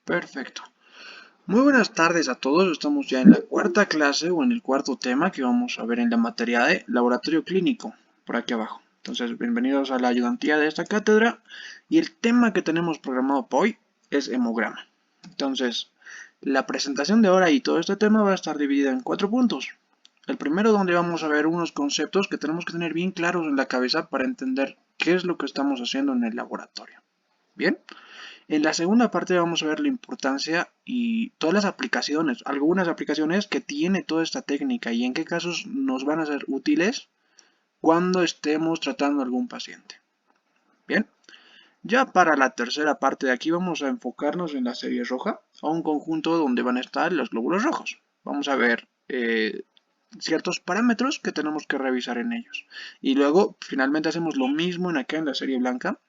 Perfecto. Muy buenas tardes a todos. Estamos ya en la cuarta clase o en el cuarto tema que vamos a ver en la materia de laboratorio clínico, por aquí abajo. Entonces, bienvenidos a la ayudantía de esta cátedra. Y el tema que tenemos programado para hoy es hemograma. Entonces, la presentación de ahora y todo este tema va a estar dividida en 4 puntos. El primero, donde vamos a ver unos conceptos que tenemos que tener bien claros en la cabeza para entender qué es lo que estamos haciendo en el laboratorio. Bien. En la segunda parte vamos a ver la importancia y todas las aplicaciones, algunas aplicaciones que tiene toda esta técnica y en qué casos nos van a ser útiles cuando estemos tratando a algún paciente. Bien, ya para la tercera parte de aquí vamos a enfocarnos en la serie roja, a un conjunto donde van a estar los glóbulos rojos. Vamos a ver ciertos parámetros que tenemos que revisar en ellos. Y luego finalmente hacemos lo mismo en la serie blanca.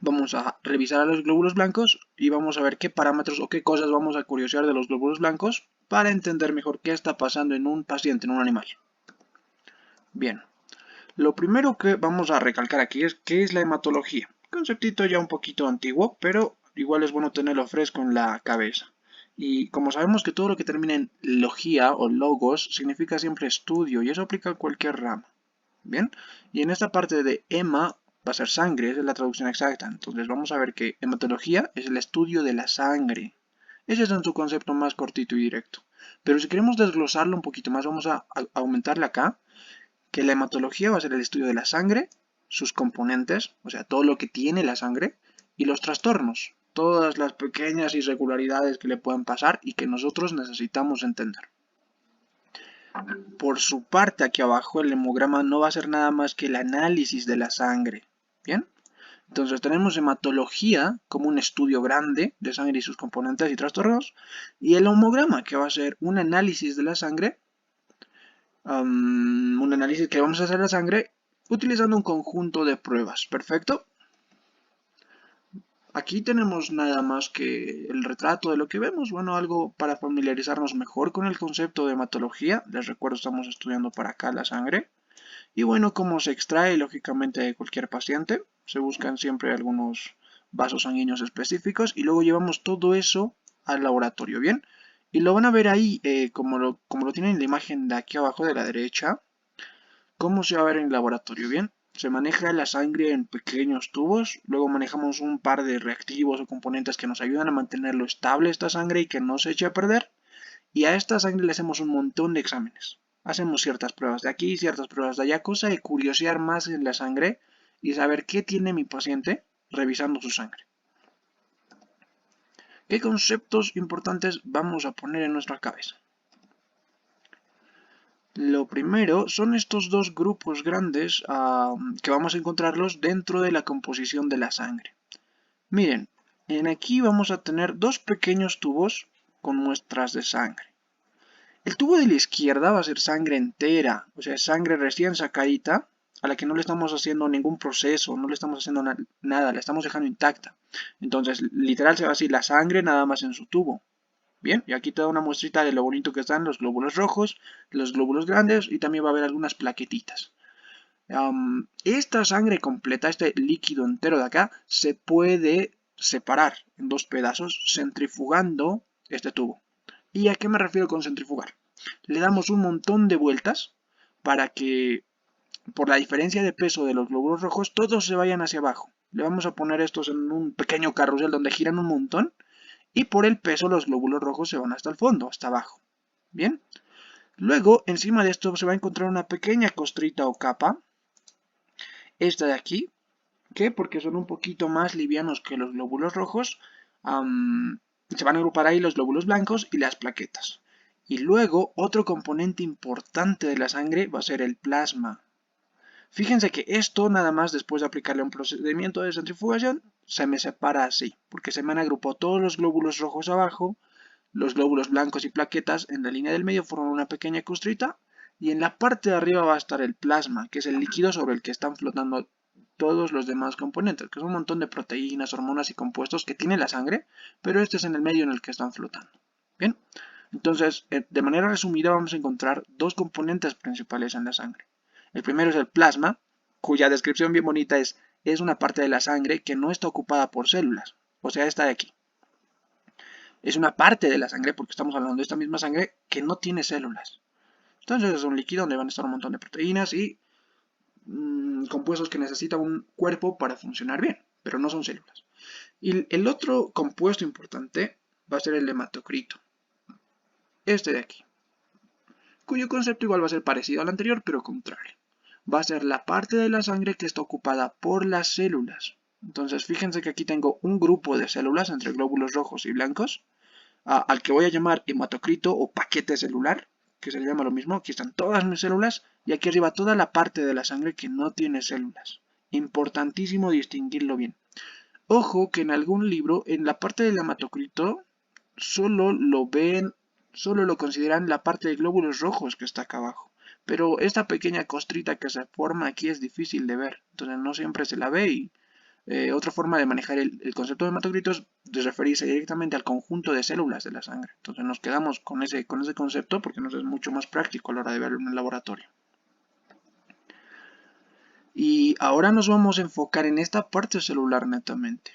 Vamos a revisar a los glóbulos blancos y vamos a ver qué parámetros o qué cosas vamos a curiosear de los glóbulos blancos para entender mejor qué está pasando en un paciente, en un animal. Bien, lo primero que vamos a recalcar aquí es qué es la hematología. Conceptito ya un poquito antiguo, pero igual es bueno tenerlo fresco en la cabeza. Y como sabemos que todo lo que termina en logía o logos significa siempre estudio y eso aplica a cualquier rama. Bien, y en esta parte de hema va a ser sangre, esa es la traducción exacta. Entonces vamos a ver que hematología es el estudio de la sangre. Ese es en su concepto más cortito y directo. Pero si queremos desglosarlo un poquito más, vamos a aumentarle acá, que la hematología va a ser el estudio de la sangre, sus componentes, o sea, todo lo que tiene la sangre, y los trastornos, todas las pequeñas irregularidades que le pueden pasar y que nosotros necesitamos entender. Por su parte, aquí abajo el hemograma no va a ser nada más que el análisis de la sangre. ¿Bien? Entonces tenemos hematología como un estudio grande de sangre y sus componentes y trastornos. Y el hemograma que va a ser un análisis de la sangre. Un análisis que vamos a hacer de la sangre utilizando un conjunto de pruebas. ¿Perfecto? Aquí tenemos nada más que el retrato de lo que vemos, bueno, algo para familiarizarnos mejor con el concepto de hematología. Les recuerdo, estamos estudiando para acá la sangre. Y bueno, cómo se extrae lógicamente de cualquier paciente. Se buscan siempre algunos vasos sanguíneos específicos y luego llevamos todo eso al laboratorio, ¿bien? Y lo van a ver ahí, como lo tienen en la imagen de aquí abajo de la derecha, cómo se va a ver en el laboratorio, ¿bien? Se maneja la sangre en pequeños tubos, luego manejamos un par de reactivos o componentes que nos ayudan a mantenerlo estable esta sangre y que no se eche a perder. Y a esta sangre le hacemos un montón de exámenes. Hacemos ciertas pruebas de aquí, ciertas pruebas de allá, cosa de curiosear más en la sangre y saber qué tiene mi paciente revisando su sangre. ¿Qué conceptos importantes vamos a poner en nuestra cabeza? Lo primero son estos dos grupos grandes que vamos a encontrarlos dentro de la composición de la sangre. Miren, en aquí vamos a tener dos pequeños tubos con muestras de sangre. El tubo de la izquierda va a ser sangre entera, o sea, sangre recién sacadita, a la que no le estamos haciendo ningún proceso, no le estamos haciendo nada, la estamos dejando intacta. Entonces, literal se va a decir la sangre nada más en su tubo. Bien, y aquí te da una muestrita de lo bonito que están los glóbulos rojos, los glóbulos grandes y también va a haber algunas plaquetitas. Esta sangre completa, este líquido entero de acá, se puede separar en dos pedazos centrifugando este tubo. ¿Y a qué me refiero con centrifugar? Le damos un montón de vueltas para que, por la diferencia de peso de los glóbulos rojos, todos se vayan hacia abajo. Le vamos a poner estos en un pequeño carrusel donde giran un montón y por el peso los glóbulos rojos se van hasta el fondo, hasta abajo. Bien. Luego, encima de esto se va a encontrar una pequeña costrita o capa, esta de aquí, que porque son un poquito más livianos que los glóbulos rojos, se van a agrupar ahí los glóbulos blancos y las plaquetas. Y luego, otro componente importante de la sangre va a ser el plasma. Fíjense que esto, nada más después de aplicarle un procedimiento de centrifugación, se me separa así, porque se me han agrupado todos los glóbulos rojos abajo, los glóbulos blancos y plaquetas en la línea del medio forman una pequeña costrita, y en la parte de arriba va a estar el plasma, que es el líquido sobre el que están flotando todos los demás componentes, que son un montón de proteínas, hormonas y compuestos que tiene la sangre, pero este es en el medio en el que están flotando. Bien, entonces, de manera resumida vamos a encontrar dos componentes principales en la sangre. El primero es el plasma, cuya descripción bien bonita es una parte de la sangre que no está ocupada por células, o sea, esta de aquí. Es una parte de la sangre, porque estamos hablando de esta misma sangre, que no tiene células. Entonces es un líquido donde van a estar un montón de proteínas y compuestos que necesita un cuerpo para funcionar bien, pero no son células. Y el otro compuesto importante va a ser el hematocrito, este de aquí, cuyo concepto igual va a ser parecido al anterior, pero contrario. Va a ser la parte de la sangre que está ocupada por las células. Entonces fíjense que aquí tengo un grupo de células entre glóbulos rojos y blancos, al que voy a llamar hematocrito o paquete celular, que se le llama lo mismo. Aquí están todas mis células y aquí arriba toda la parte de la sangre que no tiene células. Importantísimo distinguirlo bien. Ojo que en algún libro, en la parte del hematocrito, solo lo consideran la parte de glóbulos rojos que está acá abajo. Pero esta pequeña costrita que se forma aquí es difícil de ver, entonces no siempre se la ve y otra forma de manejar el concepto de hematocrito es de referirse directamente al conjunto de células de la sangre. Entonces nos quedamos con ese concepto porque nos es mucho más práctico a la hora de verlo en el laboratorio. Y ahora nos vamos a enfocar en esta parte celular netamente.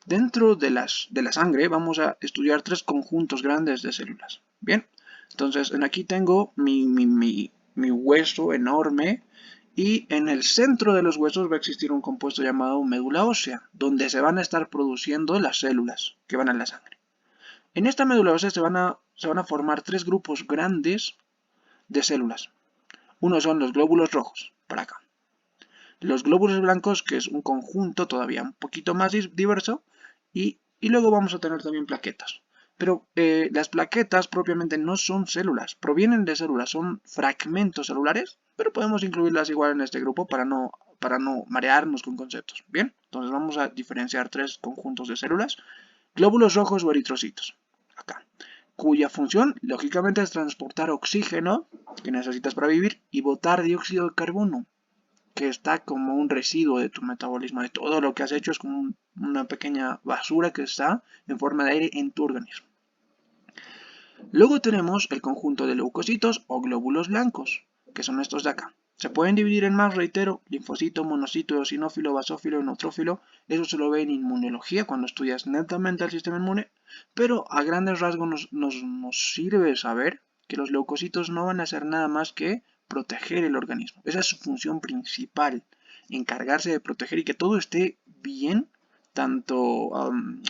Dentro de la sangre vamos a estudiar tres conjuntos grandes de células. Bien, entonces aquí tengo mi hueso enorme y en el centro de los huesos va a existir un compuesto llamado médula ósea, donde se van a estar produciendo las células que van a la sangre. En esta médula ósea se van a formar tres grupos grandes de células. Uno son los glóbulos rojos, para acá. Los glóbulos blancos, que es un conjunto todavía un poquito más diverso, y luego vamos a tener también plaquetas. Pero las plaquetas propiamente no son células, provienen de células, son fragmentos celulares, pero podemos incluirlas igual en este grupo para no marearnos con conceptos. Bien, entonces vamos a diferenciar tres conjuntos de células, glóbulos rojos o eritrocitos, acá, cuya función lógicamente es transportar oxígeno que necesitas para vivir y botar dióxido de carbono, que está como un residuo de tu metabolismo, de todo lo que has hecho, es como una pequeña basura que está en forma de aire en tu organismo. Luego tenemos el conjunto de leucocitos o glóbulos blancos, que son estos de acá. Se pueden dividir en más, reitero, linfocito, monocito, eosinófilo, basófilo y neutrófilo. Eso se lo ve en inmunología cuando estudias netamente el sistema inmune, pero a grandes rasgos nos sirve saber que los leucocitos no van a hacer nada más que proteger el organismo. Esa es su función principal, encargarse de proteger y que todo esté bien,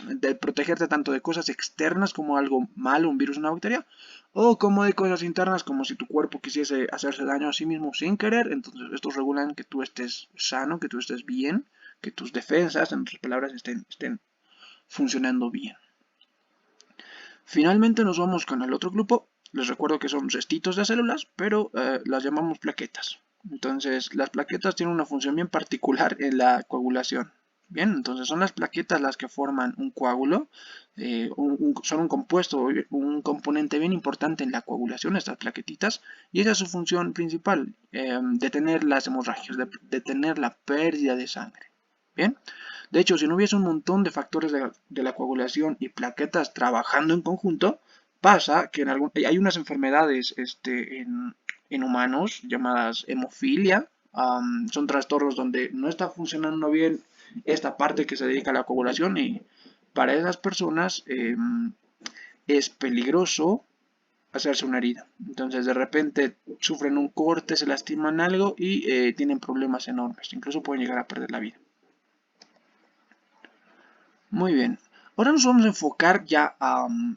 de protegerte tanto de cosas externas como algo malo, un virus, una bacteria, o como de cosas internas como si tu cuerpo quisiese hacerse daño a sí mismo sin querer. Entonces estos regulan que tú estés sano, que tú estés bien, que tus defensas, en otras palabras, estén funcionando bien. Finalmente nos vamos con el otro grupo. Les recuerdo que son restitos de células, pero las llamamos plaquetas. Entonces las plaquetas tienen una función bien particular en la coagulación. Bien, entonces son las plaquetas las que forman un coágulo, son un compuesto, un componente bien importante en la coagulación, estas plaquetitas, y esa es su función principal, detener las hemorragias, detener la pérdida de sangre. Bien, de hecho, si no hubiese un montón de factores de la coagulación y plaquetas trabajando en conjunto, pasa que hay unas enfermedades en humanos llamadas hemofilia. Son trastornos donde no está funcionando bien esta parte que se dedica a la coagulación y para esas personas es peligroso hacerse una herida. Entonces de repente sufren un corte, se lastiman algo y tienen problemas enormes. Incluso pueden llegar a perder la vida. Muy bien. Ahora nos vamos a enfocar ya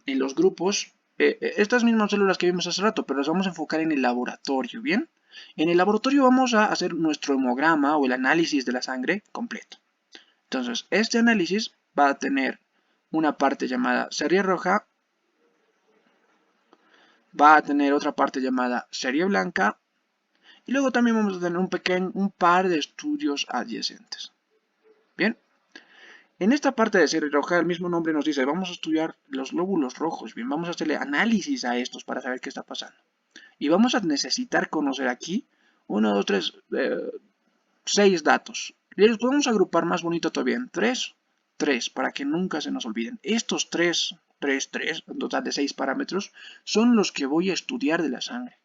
en los grupos. Estas mismas células que vimos hace rato, pero las vamos a enfocar en el laboratorio, ¿bien? En el laboratorio vamos a hacer nuestro hemograma o el análisis de la sangre completo. Entonces, este análisis va a tener una parte llamada serie roja, va a tener otra parte llamada serie blanca, y luego también vamos a tener un par de estudios adyacentes. Bien. En esta parte de serie roja, el mismo nombre nos dice, vamos a estudiar los glóbulos rojos, bien, vamos a hacerle análisis a estos para saber qué está pasando. Y vamos a necesitar conocer aquí 1, 2, 3, 6 datos. Y los podemos agrupar más bonito todavía en 3, para que nunca se nos olviden. Estos 3, un total de 6 parámetros, son los que voy a estudiar de la sangre.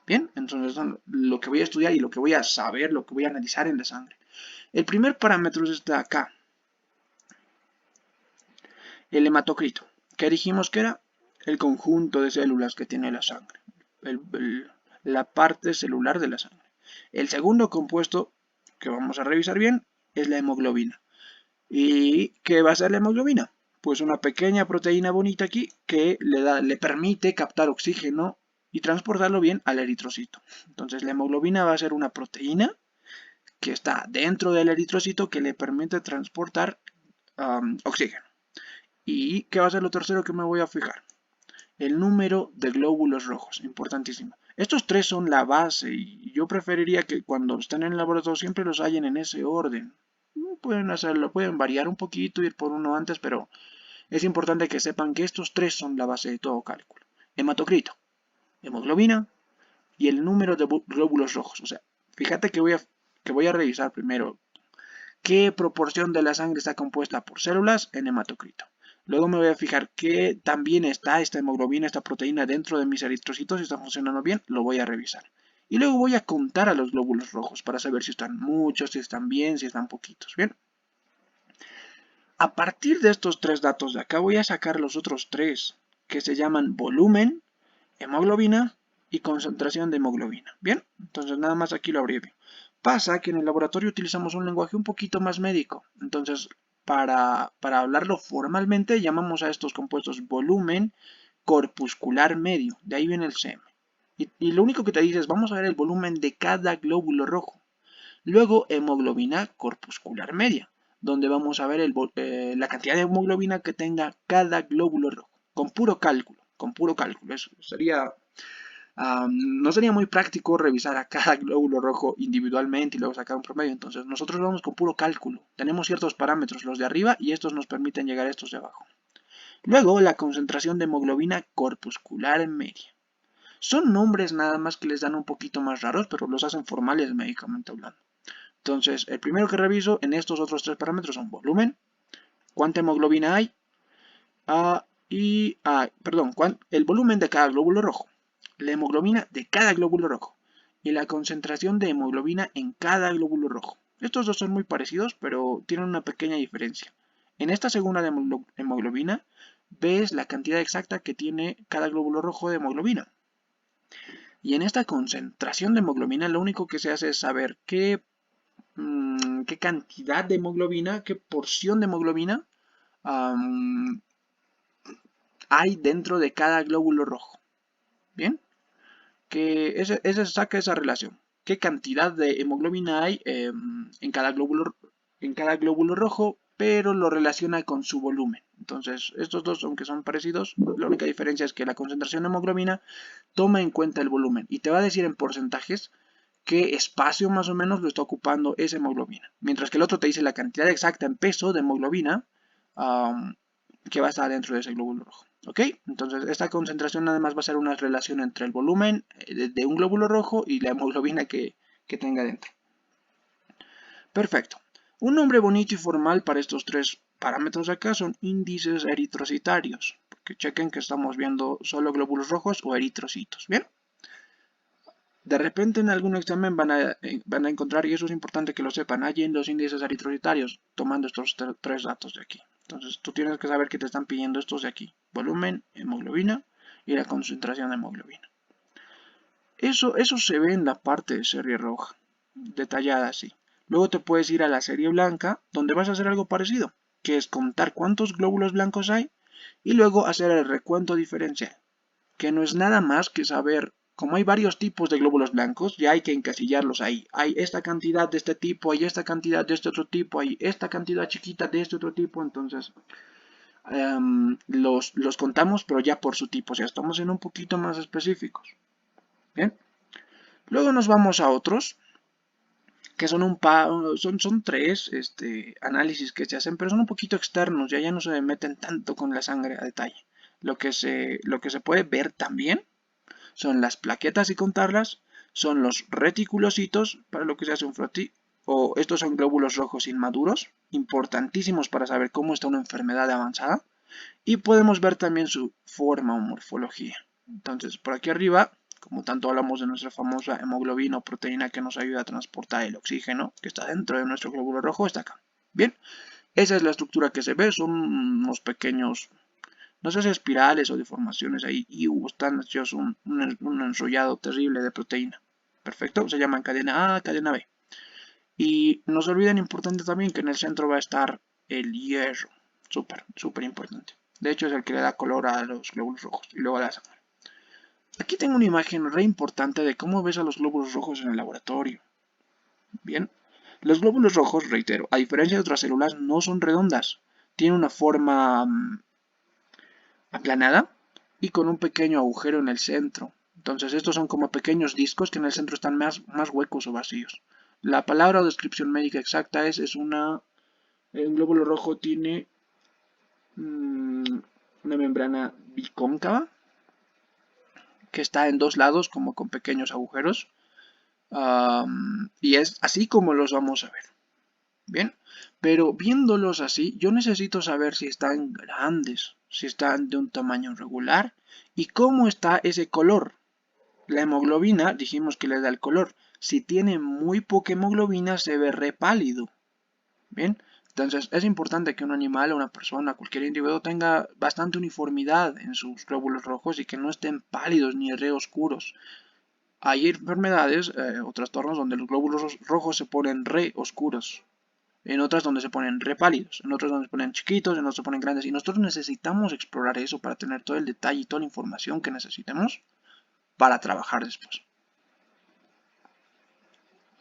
Bien, entonces son lo que voy a estudiar y lo que voy a saber, lo que voy a analizar en la sangre. El primer parámetro es este de acá. El hematocrito, que dijimos que era el conjunto de células que tiene la sangre, la parte celular de la sangre. El segundo compuesto que vamos a revisar bien es la hemoglobina. ¿Y qué va a ser la hemoglobina? Pues una pequeña proteína bonita aquí que le permite captar oxígeno y transportarlo bien al eritrocito. Entonces la hemoglobina va a ser una proteína que está dentro del eritrocito que le permite transportar oxígeno. ¿Y qué va a ser lo tercero que me voy a fijar? El número de glóbulos rojos, importantísimo. Estos tres son la base y yo preferiría que cuando estén en el laboratorio siempre los hayan en ese orden. Pueden hacerlo, pueden variar un poquito, ir por uno antes, pero es importante que sepan que estos tres son la base de todo cálculo. Hematocrito, hemoglobina y el número de glóbulos rojos. O sea, fíjate que voy a revisar primero qué proporción de la sangre está compuesta por células en hematocrito. Luego me voy a fijar que también está esta hemoglobina, esta proteína dentro de mis eritrocitos, si está funcionando bien, lo voy a revisar. Y luego voy a contar a los glóbulos rojos para saber si están muchos, si están bien, si están poquitos. Bien. A partir de estos tres datos de acá voy a sacar los otros tres, que se llaman volumen, hemoglobina y concentración de hemoglobina. Bien, entonces nada más aquí lo abrevio. Pasa que en el laboratorio utilizamos un lenguaje un poquito más médico. Entonces, para hablarlo formalmente, llamamos a estos compuestos volumen corpuscular medio. De ahí viene el CM. Y lo único que te dice es, vamos a ver el volumen de cada glóbulo rojo. Luego, hemoglobina corpuscular media, donde vamos a ver la cantidad de hemoglobina que tenga cada glóbulo rojo. Con puro cálculo, con puro cálculo. Eso sería... no sería muy práctico revisar a cada glóbulo rojo individualmente y luego sacar un promedio. Entonces nosotros vamos con puro cálculo. Tenemos ciertos parámetros, los de arriba, y estos nos permiten llegar a estos de abajo. Luego la concentración de hemoglobina corpuscular media. Son nombres nada más que les dan un poquito más raros, pero los hacen formales médicamente hablando. Entonces el primero que reviso en estos otros tres parámetros son volumen, cuánta hemoglobina hay, el volumen de cada glóbulo rojo, la hemoglobina de cada glóbulo rojo y la concentración de hemoglobina en cada glóbulo rojo. Estos dos son muy parecidos, pero tienen una pequeña diferencia. En esta segunda de hemoglobina ves la cantidad exacta que tiene cada glóbulo rojo de hemoglobina. Y en esta concentración de hemoglobina lo único que se hace es saber qué cantidad de hemoglobina, qué porción de hemoglobina hay dentro de cada glóbulo rojo. ¿Bien? Que ese saca esa relación. ¿Qué cantidad de hemoglobina hay en cada glóbulo rojo? Pero lo relaciona con su volumen. Entonces, estos dos, aunque son parecidos, la única diferencia es que la concentración de hemoglobina toma en cuenta el volumen y te va a decir en porcentajes qué espacio más o menos lo está ocupando esa hemoglobina. Mientras que el otro te dice la cantidad exacta en peso de hemoglobina que va a estar dentro de ese glóbulo rojo. ¿Ok? Entonces esta concentración además va a ser una relación entre el volumen de un glóbulo rojo y la hemoglobina que tenga dentro. Perfecto. Un nombre bonito y formal para estos tres parámetros acá son índices eritrocitarios. Porque chequen que estamos viendo solo glóbulos rojos o eritrocitos. ¿Bien? De repente en algún examen van a encontrar, y eso es importante que lo sepan, hay en los índices eritrocitarios tomando estos tres datos de aquí. Entonces tú tienes que saber que te están pidiendo estos de aquí. Volumen, hemoglobina y la concentración de hemoglobina. Eso se ve en la parte de serie roja, detallada así. Luego te puedes ir a la serie blanca, donde vas a hacer algo parecido, que es contar cuántos glóbulos blancos hay y luego hacer el recuento diferencial, que no es nada más que saber, como hay varios tipos de glóbulos blancos, ya hay que encasillarlos ahí. Hay esta cantidad de este tipo, hay esta cantidad de este otro tipo, hay esta cantidad chiquita de este otro tipo, entonces los contamos, pero ya por su tipo, o sea, estamos en un poquito más específicos. Bien. Luego nos vamos a otros, que son tres análisis que se hacen, pero son un poquito externos, ya no se meten tanto con la sangre a detalle. Lo que se puede ver también son las plaquetas y contarlas, son los reticulocitos, para lo que se hace un frotí, o estos son glóbulos rojos inmaduros, importantísimos para saber cómo está una enfermedad avanzada, y podemos ver también su forma o morfología. Entonces, por aquí arriba, como tanto hablamos de nuestra famosa hemoglobina o proteína que nos ayuda a transportar el oxígeno, que está dentro de nuestro glóbulo rojo, está acá. Bien, Esa es la estructura que se ve, son unos pequeños, no sé si espirales o deformaciones ahí, y están hechos un enrollado terrible de proteína. Perfecto, se llaman cadena A, cadena B. Y no se olviden, importante también, que en el centro va a estar el hierro. Súper, súper importante. De hecho, es el que le da color a los glóbulos rojos y luego a la sangre. Aquí tengo una imagen re importante de cómo ves a los glóbulos rojos en el laboratorio. Bien, los glóbulos rojos, reitero, a diferencia de otras células, no son redondas. Tienen una forma aplanada y con un pequeño agujero en el centro. Entonces estos son como pequeños discos que en el centro están más huecos o vacíos. La palabra o descripción médica exacta es un glóbulo rojo tiene una membrana bicóncava que está en dos lados como con pequeños agujeros. Y es así como los vamos a ver. Bien, pero viéndolos así, yo necesito saber si están grandes, si están de un tamaño regular y cómo está ese color. La hemoglobina, dijimos que le da el color. Si tiene muy poca hemoglobina, se ve re pálido. Bien, entonces es importante que un animal, una persona, cualquier individuo tenga bastante uniformidad en sus glóbulos rojos y que no estén pálidos ni re oscuros. Hay enfermedades o trastornos donde los glóbulos rojos se ponen re oscuros, en otras donde se ponen re pálidos, en otras donde se ponen chiquitos, en otras se ponen grandes. Y nosotros necesitamos explorar eso para tener todo el detalle y toda la información que necesitemos para trabajar después.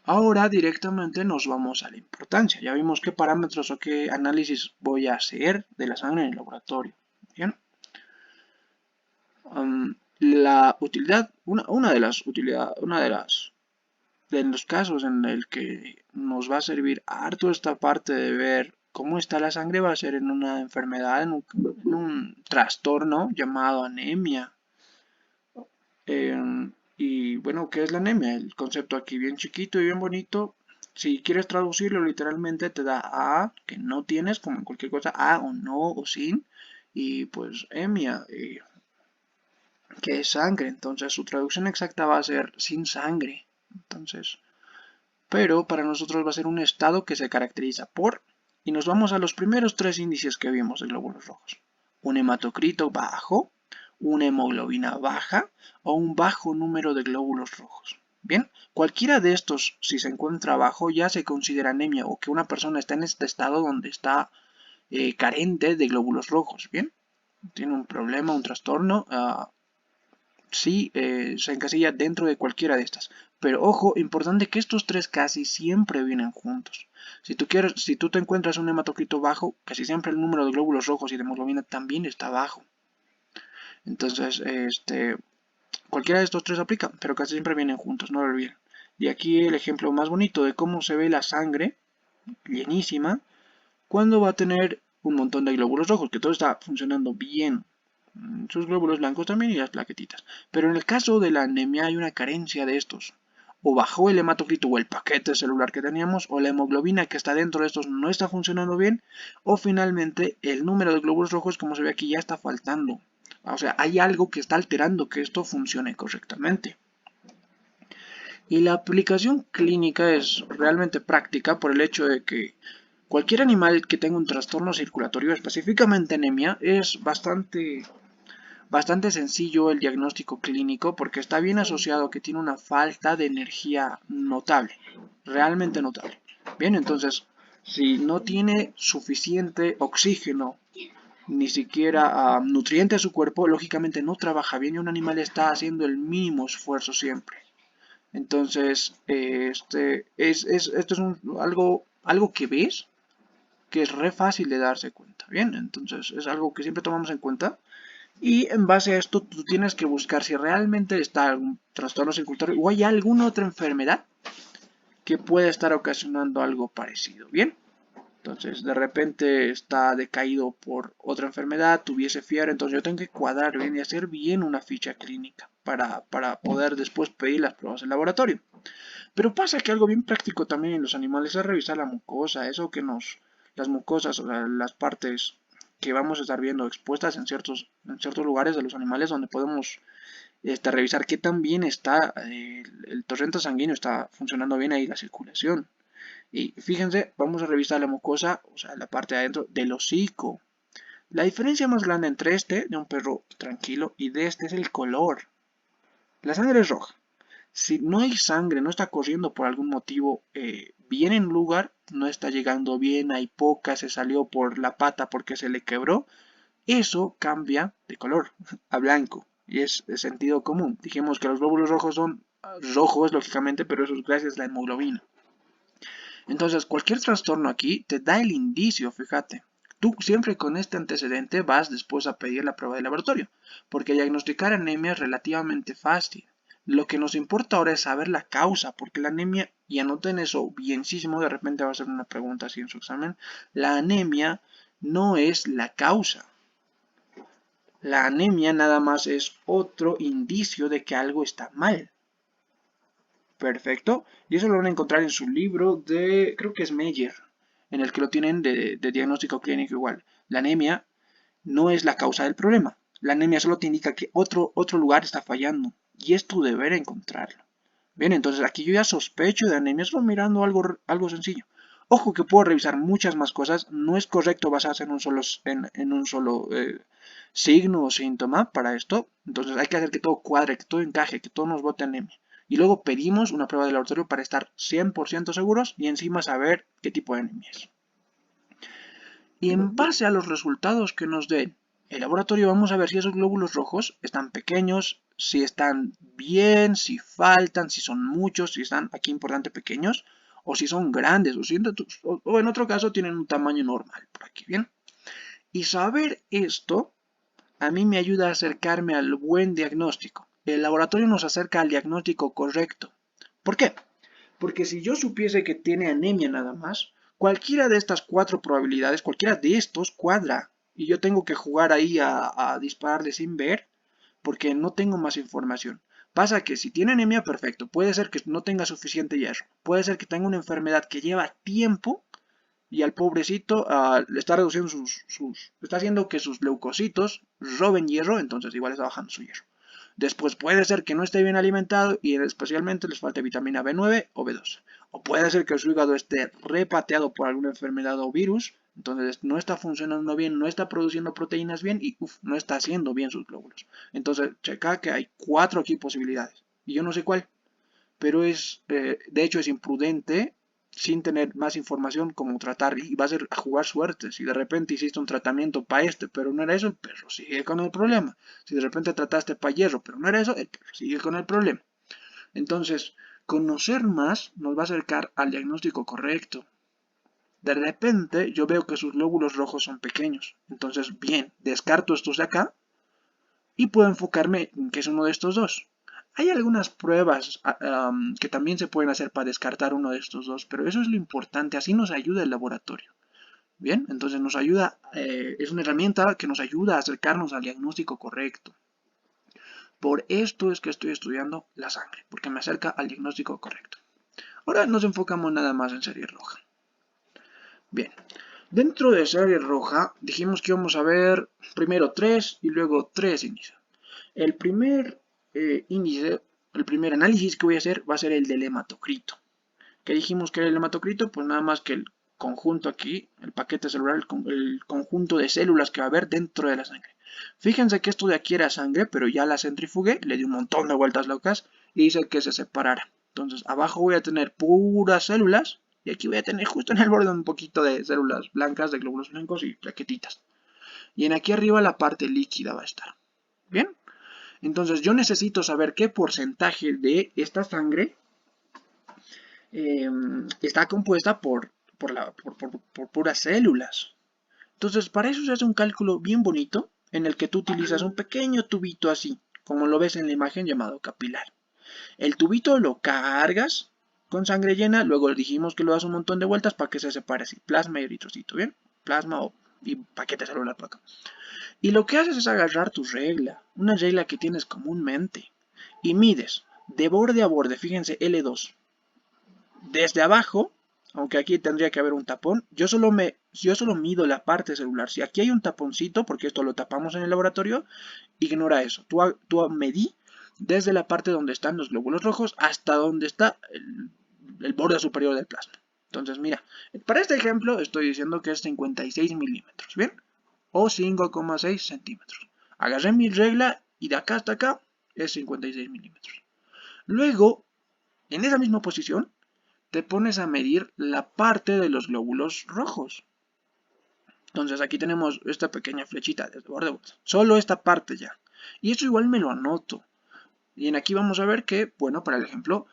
Ahora directamente nos vamos a la importancia. Ya vimos qué parámetros o qué análisis voy a hacer de la sangre en el laboratorio. Bien. La utilidad, una de las utilidades, de los casos en el que nos va a servir harto esta parte de ver cómo está la sangre va a ser en una enfermedad, en un trastorno llamado anemia. Y bueno, ¿qué es la anemia? El concepto aquí bien chiquito y bien bonito. Si quieres traducirlo literalmente te da A, que no tienes, como en cualquier cosa, A o no o sin. Y pues emia, que es sangre. Entonces su traducción exacta va a ser sin sangre. Entonces, pero para nosotros va a ser un estado que se caracteriza por, y nos vamos a los primeros tres índices que vimos de glóbulos rojos. Un hematocrito bajo, una hemoglobina baja o un bajo número de glóbulos rojos. Bien, cualquiera de estos, si se encuentra bajo, ya se considera anemia o que una persona está en este estado donde está carente de glóbulos rojos. Bien, tiene un problema, un trastorno, sí se encasilla dentro de cualquiera de estas. Pero ojo, importante que estos tres casi siempre vienen juntos. Si tú te encuentras un hematocrito bajo, casi siempre el número de glóbulos rojos y de hemoglobina también está bajo. Entonces, cualquiera de estos tres aplica, pero casi siempre vienen juntos, no lo olviden. Y aquí el ejemplo más bonito de cómo se ve la sangre llenísima cuando va a tener un montón de glóbulos rojos, que todo está funcionando bien. Sus glóbulos blancos también y las plaquetitas. Pero en el caso de la anemia hay una carencia de estos. O bajó el hematocrito o el paquete celular que teníamos, o la hemoglobina que está dentro de estos no está funcionando bien, o finalmente el número de glóbulos rojos, como se ve aquí, ya está faltando. O sea, hay algo que está alterando que esto funcione correctamente. Y la aplicación clínica es realmente práctica por el hecho de que cualquier animal que tenga un trastorno circulatorio, específicamente anemia, es bastante sencillo el diagnóstico clínico porque está bien asociado que tiene una falta de energía notable, realmente notable. Bien, entonces, si no tiene suficiente oxígeno, ni siquiera nutriente a su cuerpo, lógicamente no trabaja bien y un animal está haciendo el mínimo esfuerzo siempre. Entonces, esto es algo que ves que es re fácil de darse cuenta. Bien, entonces es algo que siempre tomamos en cuenta. Y en base a esto, tú tienes que buscar si realmente está algún trastorno circulatorio o hay alguna otra enfermedad que pueda estar ocasionando algo parecido. Bien, entonces de repente está decaído por otra enfermedad, tuviese fiebre, entonces yo tengo que cuadrar bien y hacer bien una ficha clínica para poder después pedir las pruebas en laboratorio. Pero pasa que algo bien práctico también en los animales es revisar la mucosa, eso que las mucosas, o sea, las partes que vamos a estar viendo expuestas en ciertos lugares de los animales donde podemos revisar qué tan bien está el torrente sanguíneo, está funcionando bien ahí la circulación. Y fíjense, vamos a revisar la mucosa, o sea, la parte de adentro del hocico. La diferencia más grande entre este, de un perro tranquilo, y de este es el color. La sangre es roja. Si no hay sangre, no está corriendo por algún motivo bien en lugar, no está llegando bien, hay poca, se salió por la pata porque se le quebró, eso cambia de color a blanco. Y es de sentido común. Dijimos que los glóbulos rojos son rojos, lógicamente, pero eso es gracias a la hemoglobina. Entonces, cualquier trastorno aquí te da el indicio, fíjate. Tú siempre con este antecedente vas después a pedir la prueba de laboratorio, porque diagnosticar anemia es relativamente fácil. Lo que nos importa ahora es saber la causa, porque la anemia, y anoten eso bienísimo, de repente va a ser una pregunta así en su examen, la anemia no es la causa. La anemia nada más es otro indicio de que algo está mal. Perfecto. Y eso lo van a encontrar en su libro de, creo que es Meyer, en el que lo tienen de diagnóstico clínico igual. La anemia no es la causa del problema. La anemia solo te indica que otro lugar está fallando. Y es tu deber encontrarlo. Bien, entonces aquí yo ya sospecho de anemia, solo mirando algo sencillo. Ojo que puedo revisar muchas más cosas. No es correcto basarse en un solo signo o síntoma para esto. Entonces hay que hacer que todo cuadre, que todo encaje, que todo nos bote anemia. Y luego pedimos una prueba de laboratorio para estar 100% seguros y encima saber qué tipo de anemia es. Y en base a los resultados que nos dé el laboratorio vamos a ver si esos glóbulos rojos están pequeños, si están bien, si faltan, si son muchos, si están, aquí importante, pequeños, o si son grandes, o en otro caso tienen un tamaño normal, por aquí, ¿bien? Y saber esto a mí me ayuda a acercarme al buen diagnóstico. El laboratorio nos acerca al diagnóstico correcto. ¿Por qué? Porque si yo supiese que tiene anemia nada más, cualquiera de estas 4 probabilidades, cualquiera de estos cuadra. Y yo tengo que jugar ahí a dispararle sin ver, porque no tengo más información. Pasa que si tiene anemia, perfecto. Puede ser que no tenga suficiente hierro. Puede ser que tenga una enfermedad que lleva tiempo y al pobrecito le está reduciendo está haciendo que sus leucocitos roben hierro, entonces igual está bajando su hierro. Después puede ser que no esté bien alimentado y especialmente les falte vitamina B9 o B12. O puede ser que su hígado esté repateado por alguna enfermedad o virus, entonces no está funcionando bien, no está produciendo proteínas bien y no está haciendo bien sus glóbulos. Entonces checa que hay 4 aquí posibilidades y yo no sé cuál, pero de hecho es imprudente sin tener más información como tratar y va a ser a jugar suerte. Si de repente hiciste un tratamiento para pero no era eso, el perro sigue con el problema. Si de repente trataste para hierro, pero no era eso, el perro sigue con el problema. Entonces, conocer más nos va a acercar al diagnóstico correcto. De repente yo veo que sus glóbulos rojos son pequeños. Entonces, bien, descarto estos de acá y puedo enfocarme en que es uno de estos dos. Hay algunas pruebas que también se pueden hacer para descartar uno de estos dos, pero eso es lo importante, así nos ayuda el laboratorio. Bien, entonces nos ayuda, es una herramienta que nos ayuda a acercarnos al diagnóstico correcto. Por esto es que estoy estudiando la sangre, porque me acerca al diagnóstico correcto. Ahora nos enfocamos nada más en serie roja. Bien, dentro de serie roja dijimos que íbamos a ver primero 3 y luego 3 índices. El primer índice, el primer análisis que voy a hacer va a ser el del hematocrito. ¿Qué dijimos que era el hematocrito? Pues nada más que el conjunto aquí, el paquete celular, el conjunto de células que va a haber dentro de la sangre. Fíjense que esto de aquí era sangre, pero ya la centrifugué, le di un montón de vueltas locas y hice que se separara. Entonces abajo voy a tener puras células y aquí voy a tener justo en el borde un poquito de células blancas, de glóbulos blancos y plaquetitas. Y en aquí arriba la parte líquida va a estar. ¿Bien? Entonces yo necesito saber qué porcentaje de esta sangre está compuesta por puras células. Entonces para eso se hace un cálculo bien bonito en el que tú utilizas un pequeño tubito así, como lo ves en la imagen llamado capilar. El tubito lo cargas con sangre llena, luego dijimos que lo das un montón de vueltas para que se separe así, plasma y eritrocito, ¿bien? Plasma y paquete celular por acá. Y lo que haces es agarrar tu regla, una regla que tienes comúnmente, y mides de borde a borde, fíjense, L2. Desde abajo, aunque aquí tendría que haber un tapón, yo solo mido la parte celular. Si aquí hay un taponcito, porque esto lo tapamos en el laboratorio, ignora eso. Tú medí desde la parte donde están los glóbulos rojos hasta donde está el borde superior del plasma. Entonces, mira, para este ejemplo estoy diciendo que es 56 milímetros, ¿bien? O 5,6 centímetros. Agarré mi regla y de acá hasta acá es 56 milímetros. Luego, en esa misma posición, te pones a medir la parte de los glóbulos rojos. Entonces aquí tenemos esta pequeña flechita desde borde, solo esta parte ya. Y eso igual me lo anoto. Y en aquí vamos a ver que, bueno, para el ejemplo,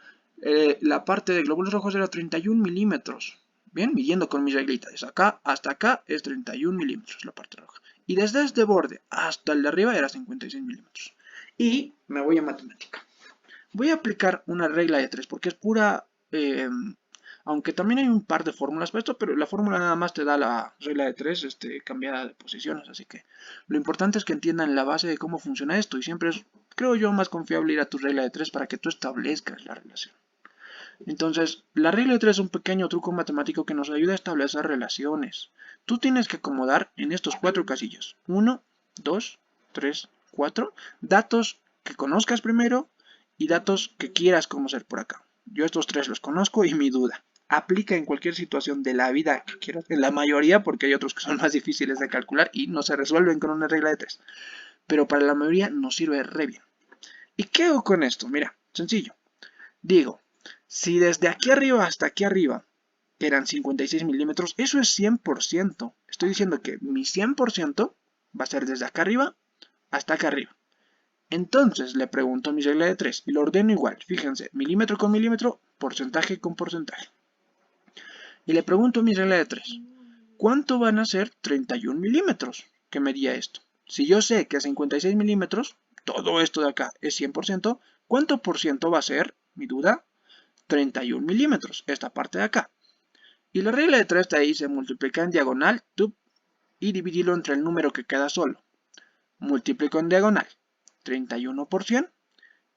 la parte de glóbulos rojos era 31 milímetros. Bien, midiendo con mi reglita. Desde acá hasta acá es 31 milímetros la parte roja. Y desde este borde hasta el de arriba era 56 milímetros. Y me voy a matemática. Voy a aplicar una regla de 3 porque es pura... aunque también hay un par de fórmulas para esto, pero la fórmula nada más te da la regla de 3 cambiada de posiciones. Así que lo importante es que entiendan la base de cómo funciona esto. Y siempre es, creo yo, más confiable ir a tu regla de 3 para que tú establezcas la relación. Entonces, la regla de 3 es un pequeño truco matemático que nos ayuda a establecer relaciones. Tú tienes que acomodar en estos 4 casillas. 1, 2, 3, 4. Datos que conozcas primero y datos que quieras conocer por acá. Yo estos 3 los conozco y mi duda. Aplica en cualquier situación de la vida que quieras. En la mayoría, porque hay otros que son más difíciles de calcular y no se resuelven con una regla de 3. Pero para la mayoría nos sirve re bien. ¿Y qué hago con esto? Mira, sencillo. Digo, si desde aquí arriba hasta aquí arriba eran 56 milímetros, eso es 100%. Estoy diciendo que mi 100% va a ser desde acá arriba hasta acá arriba. Entonces le pregunto a mi regla de 3 y lo ordeno igual. Fíjense, milímetro con milímetro, porcentaje con porcentaje. Y le pregunto a mi regla de 3, ¿cuánto van a ser 31 milímetros? Que medía esto. Si yo sé que 56 milímetros, todo esto de acá es 100%, ¿cuánto por ciento va a ser? Mi duda, 31 milímetros, esta parte de acá. Y la regla de 3 de ahí se multiplica en diagonal y dividirlo entre el número que queda solo. Multiplico en diagonal 31%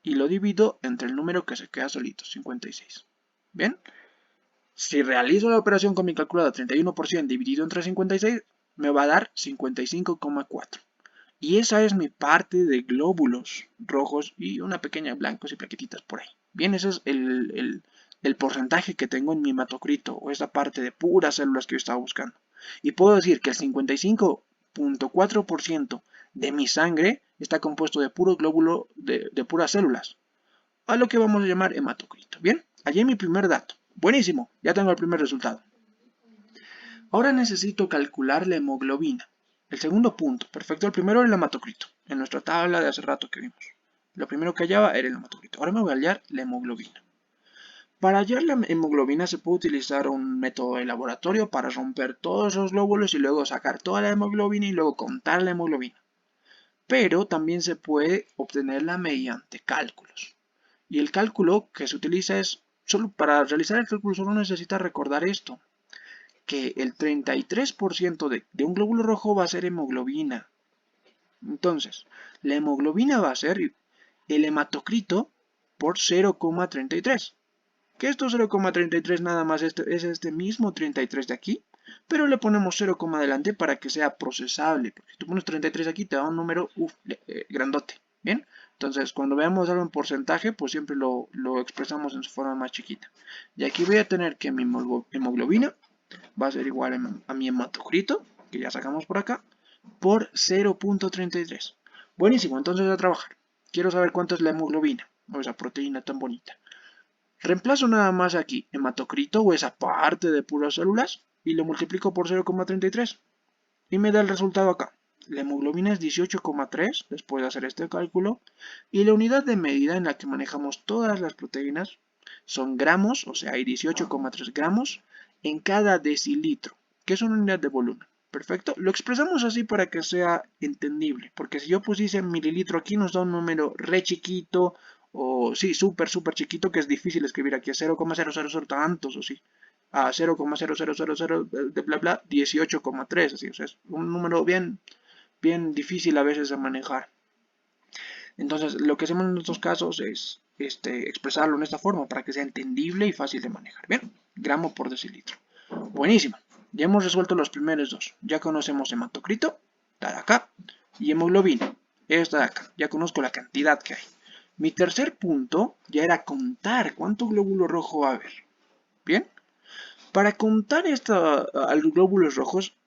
y lo divido entre el número que se queda solito, 56. ¿Bien? Si realizo la operación con mi calculadora 31% dividido entre 56, me va a dar 55,4. Y esa es mi parte de glóbulos rojos y una pequeña blancos y plaquetitas por ahí. Bien, ese es el porcentaje que tengo en mi hematocrito o esa parte de puras células que yo estaba buscando. Y puedo decir que el 55,4% de mi sangre está compuesto de puro glóbulo de puras células, a lo que vamos a llamar hematocrito. Bien, allí mi primer dato. Buenísimo, ya tengo el primer resultado. Ahora necesito calcular la hemoglobina. El segundo punto, perfecto, el primero era el hematocrito, en nuestra tabla de hace rato que vimos. Lo primero que hallaba era el hematocrito. Ahora me voy a hallar la hemoglobina. Para hallar la hemoglobina se puede utilizar un método de laboratorio para romper todos los glóbulos y luego sacar toda la hemoglobina y luego contar la hemoglobina. Pero también se puede obtenerla mediante cálculos. Y el cálculo que se utiliza es, solo para realizar el cálculo solo necesita recordar esto, que el 33% de un glóbulo rojo va a ser hemoglobina. Entonces, la hemoglobina va a ser el hematocrito por 0,33. Que esto 0,33 nada más es este mismo 33 de aquí, pero le ponemos 0, adelante para que sea procesable. Porque si tú pones 33 aquí te da un número grandote. ¿Bien? Entonces, cuando veamos algo en porcentaje, pues siempre lo expresamos en su forma más chiquita. Y aquí voy a tener que mi hemoglobina va a ser igual a mi hematocrito, que ya sacamos por acá, por 0,33. Buenísimo, entonces a trabajar. Quiero saber cuánto es la hemoglobina, o esa proteína tan bonita. Reemplazo nada más aquí hematocrito o esa parte de puras células y lo multiplico por 0,33 y me da el resultado acá. La hemoglobina es 18,3 después de hacer este cálculo y la unidad de medida en la que manejamos todas las proteínas son gramos, o sea hay 18,3 gramos en cada decilitro, que es una unidad de volumen. Perfecto, lo expresamos así para que sea entendible, porque si yo pusiese mililitro aquí nos da un número re chiquito, o sí, súper chiquito, que es difícil escribir aquí, a 0,000 tantos, o sí, a 0,0000 de bla bla, 18,3, así, o sea, es un número bien difícil a veces de manejar. Entonces, lo que hacemos en estos casos es expresarlo en esta forma para que sea entendible y fácil de manejar. Bien, gramo por decilitro. Buenísimo. Ya hemos resuelto los primeros dos. Ya conocemos hematocrito, esta de acá, y hemoglobina, esta de acá. Ya conozco la cantidad que hay. Mi tercer punto ya era contar cuánto glóbulo rojo va a haber. Bien. Para contar a los glóbulos rojos,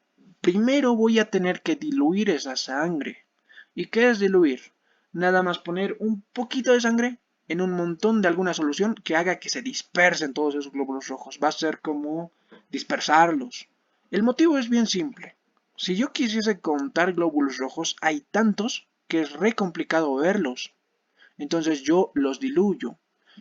primero voy a tener que diluir esa sangre. ¿Y qué es diluir? Nada más poner un poquito de sangre en un montón de alguna solución que haga que se dispersen todos esos glóbulos rojos. Va a ser como dispersarlos. El motivo es bien simple. Si yo quisiese contar glóbulos rojos, hay tantos que es re complicado verlos. Entonces yo los diluyo.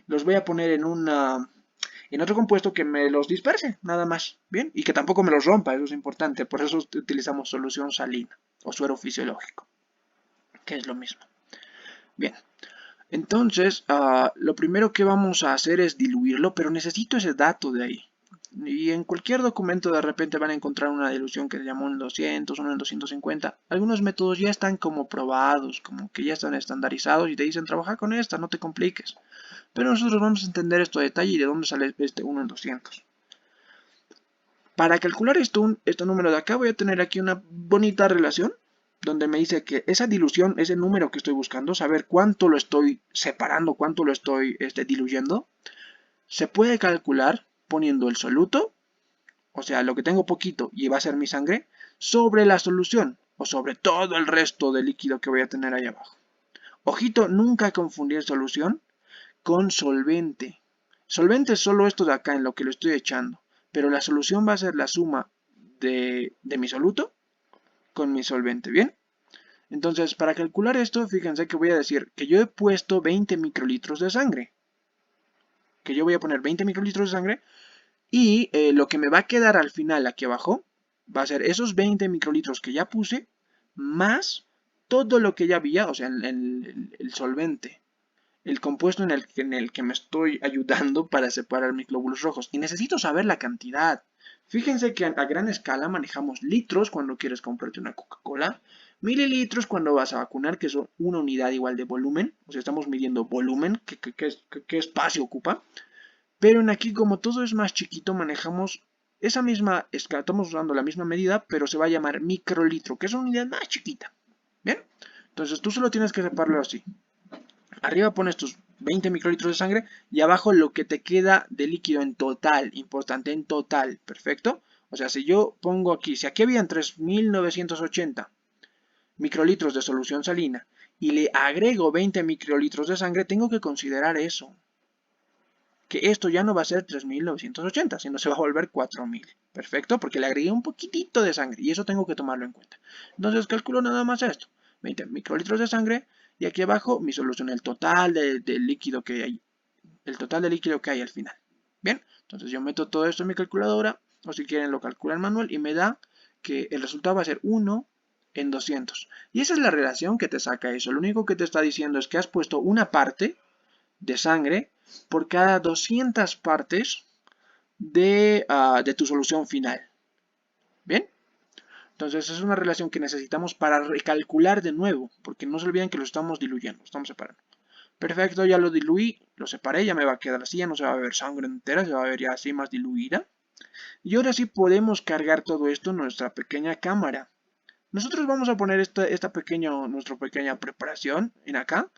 Los voy a poner en otro compuesto que me los disperse, nada más. Bien, y que tampoco me los rompa, eso es importante. Por eso utilizamos solución salina o suero fisiológico, que es lo mismo. Bien, entonces lo primero que vamos a hacer es diluirlo, pero necesito ese dato de ahí. Y en cualquier documento de repente van a encontrar una dilución que se llama 1 en 200, 1 en 250. Algunos métodos ya están como probados, como que ya están estandarizados y te dicen trabaja con esta, no te compliques. Pero nosotros vamos a entender esto a detalle y de dónde sale este 1 en 200. Para calcular este número de acá voy a tener aquí una bonita relación donde me dice que esa dilución, ese número que estoy buscando, saber cuánto lo estoy separando, cuánto lo estoy diluyendo, se puede calcular poniendo el soluto, o sea, lo que tengo poquito y va a ser mi sangre, sobre la solución o sobre todo el resto de líquido que voy a tener ahí abajo. Ojito, nunca confundir solución con solvente. Solvente es solo esto de acá en lo que lo estoy echando, pero la solución va a ser la suma de mi soluto con mi solvente, ¿bien? Entonces, para calcular esto, fíjense que voy a decir que yo he puesto 20 microlitros de sangre. Que yo voy a poner 20 microlitros de sangre y lo que me va a quedar al final aquí abajo va a ser esos 20 microlitros que ya puse más todo lo que ya había, o sea, el solvente, el compuesto en el que me estoy ayudando para separar mis glóbulos rojos. Y necesito saber la cantidad. Fíjense que a gran escala manejamos litros cuando quieres comprarte una Coca-Cola, mililitros cuando vas a vacunar, que son una unidad igual de volumen. O sea, estamos midiendo volumen, qué espacio ocupa. Pero en aquí, como todo es más chiquito, manejamos esa misma escala, estamos usando la misma medida, pero se va a llamar microlitro, que es una unidad más chiquita. ¿Bien? Entonces tú solo tienes que separarlo así. Arriba pones tus 20 microlitros de sangre y abajo lo que te queda de líquido en total, importante, en total, perfecto. O sea, si yo pongo aquí, si aquí habían 3980 microlitros de solución salina y le agrego 20 microlitros de sangre, tengo que considerar eso. Que esto ya no va a ser 3980, sino se va a volver 4000. Perfecto, porque le agregué un poquitito de sangre y eso tengo que tomarlo en cuenta. Entonces calculo nada más esto. 20 microlitros de sangre y aquí abajo mi solución, el total de líquido que hay. El total de líquido que hay al final. Bien, entonces yo meto todo esto en mi calculadora, o si quieren lo calculan manual y me da que el resultado va a ser 1 en 200. Y esa es la relación que te saca eso. Lo único que te está diciendo es que has puesto una parte de sangre por cada 200 partes de tu solución final. ¿Bien? Entonces es una relación que necesitamos para recalcular de nuevo, porque no se olviden que lo estamos diluyendo, estamos separando. Perfecto, ya lo diluí, lo separé, ya me va a quedar así, ya no se va a ver sangre entera, se va a ver ya así más diluida. Y ahora sí podemos cargar todo esto en nuestra pequeña cámara. Nosotros vamos a poner nuestra pequeña preparación en acá,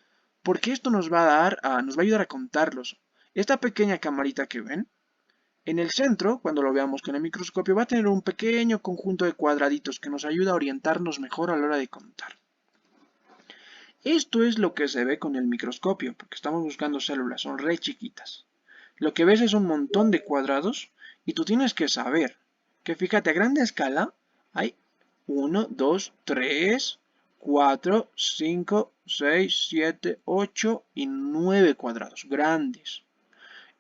porque esto nos va a dar, nos va a ayudar a contarlos. Esta pequeña camarita que ven, en el centro, cuando lo veamos con el microscopio, va a tener un pequeño conjunto de cuadraditos que nos ayuda a orientarnos mejor a la hora de contar. Esto es lo que se ve con el microscopio, porque estamos buscando células, son re chiquitas. Lo que ves es un montón de cuadrados y tú tienes que saber que, fíjate, a grande escala hay 1, 2, 3, 4, 5, 6, 7, 8 y 9 cuadrados grandes.